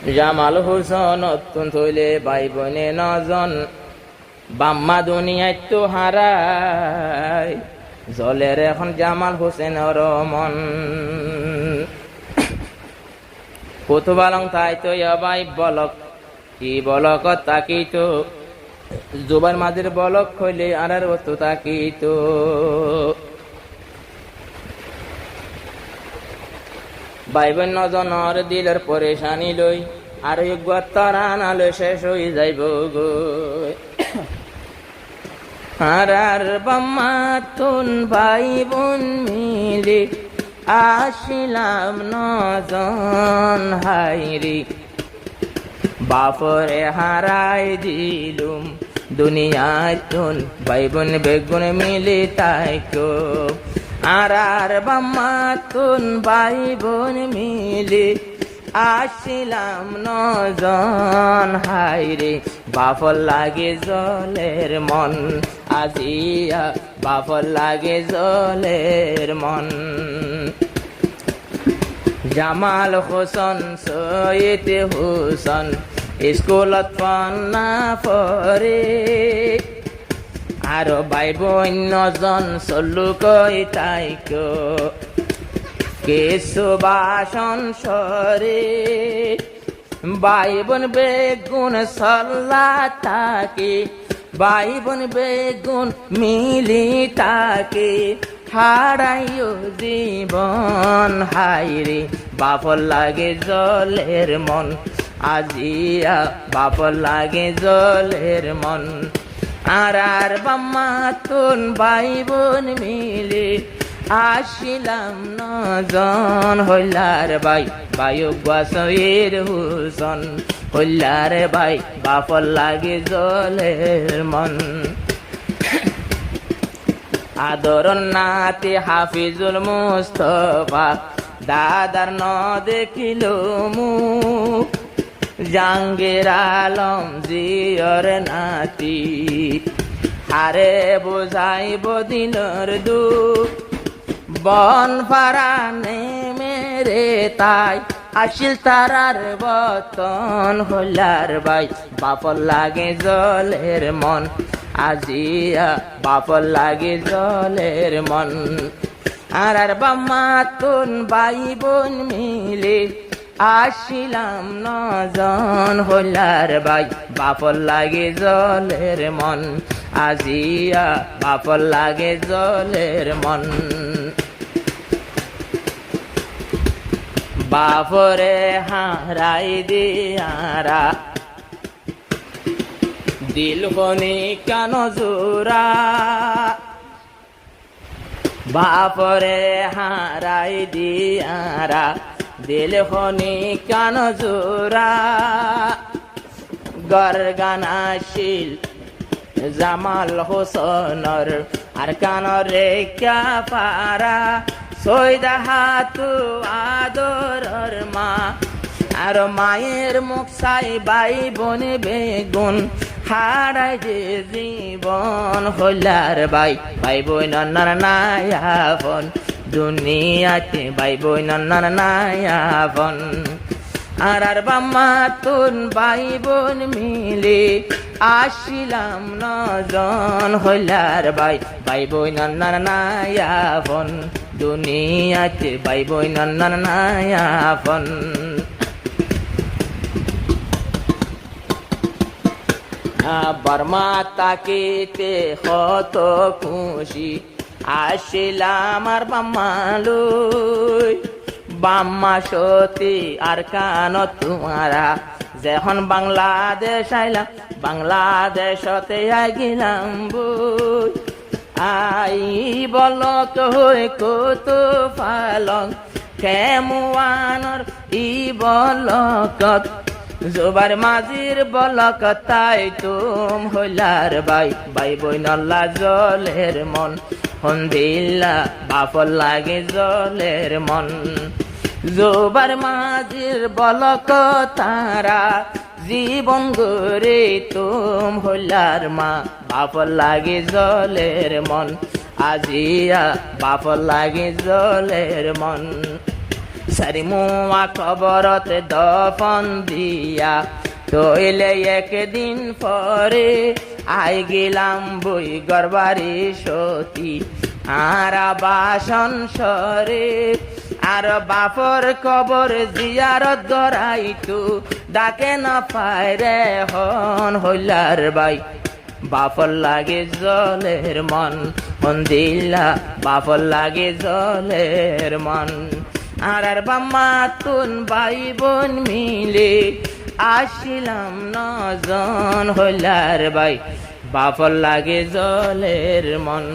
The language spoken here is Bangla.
জামাল হোসেন অত্যন থইলে ভাই বোনে নজন বাম্মা দুনিয়ায় তো হারায় জলের এখন জামাল হোসেনের মন কোতবালং তাই তো ভাই বলক কি বলক তাকি তো জোবার মাঝের বলক হইলে আর তো তাকি তো ভাই বোন নজনের দিলের পরেশানি লই আর তারানালে শেষ হয়ে যাইব গো আর বাম্মা তুন ভাই বোন মিলে আসিলাম নজন হাইরি বাপরে হারাই দিলুম দুনিয়ায় তুন ভাই বোন বেগুন মিলে তাই কো আর বাম্মা তুন ভাই বোন মিলে আসিলাম নজন হাইরে বাফল লাগে জলের মন আজিয়া বাফল লাগে জলের মন জামাল হোসেন সৈয়দ হোসেন স্কুলত পন্না পরে আর ভাই বোন নজন চলু কই তাইক কেশু বাসন সরে ভাই বোন বেগুন সল্লা তাকে ভাই বোন বেগুন মিলি তাকে হারাইও জীবন হাইরে বাপল লাগে জলের মন আজিয়া বাপল লাগে জলের মন আর বাম্মা তুন ভাই বোন মিলে আসিলাম নজন হইলার ভাই বায়ুবাসের হুসন হইলার ভাই বাপল লাগে জলের মন আদর নাতি হাফিজুল মুস্তফা দাদার ন দেখিল মুখ জাঙ্গির আলম জিয়র নাতি হারে বুঝাইব দিনর দুঃখ বন পারা মেরে তাই আসিল তারার বতন হইলার ভাই বাপল লাগে জলের মন আজিয়া বাপল লাগে জলের মন আর বাম্মা তুন ভাই বোন মিলে আসিলাম নজন হইলার ভাই বাপল লাগে জলের মন আজিয়া বাপল লাগে জলের মন বাপরে হারাই দিয়ারা দিল হনি কান জোরা বাপরে হারাই দিয়ারা দিল হনি কান জোরা গরগানাশিল জামাল হোসেনর আর কানরে ক্যা পারা সৈদা হাতু আদরর মা আর মায়ের মুখ চাই ভাই বোন বেগুন হারাই যে জীবন হইলার ভাই ভাই বোন নায়াবন দুনিয়াতে ভাই বোন নায়াবন আর বাম্মা তুন ভাই বোন মিলে আসিলাম নজন হইলার ভাই ভাই বোন নায়াবন দুনিয়াতে ভাই বোন নায়াবন বর্মা তাকিতে কত খুশি আসিলাম আর বাম্মা লই বাম্মা সতী আর কান তোমারা যখন বাংলাদেশ আইলাম বাংলাদেশতে গেলাম বই আই বলক হই কত পালং কেমুয়ানর ই বলকত জোবার মাঝির বলক তাই তুম হইলার ভাই ভাই বইনল্লা জলের মন হন্দিল্লা বাপল লাগে জলের মন জোবার মাঝির বলক তারা জীবন গরে তুম হইলার মা বাপল লাগে জলের মন আজিয়া বাপল লাগে জলের মন সারিমুয়া কবরতে দফন দিয়া তইলে একদিন পরে আই গেলাম বই গরবারি সতী আর বাসন সরে আর বাপর কবর জিয়ারত গড়াইতু ডাকে না পায় রে হন হইলার বাই বাপর লাগে জলের মন দিল্লা বাপর লাগে জলের মন আর বাম্মা তুন ভাই বোন মিলে আসিলাম নজন হইলার ভাই বাপর লাগে জলের মন।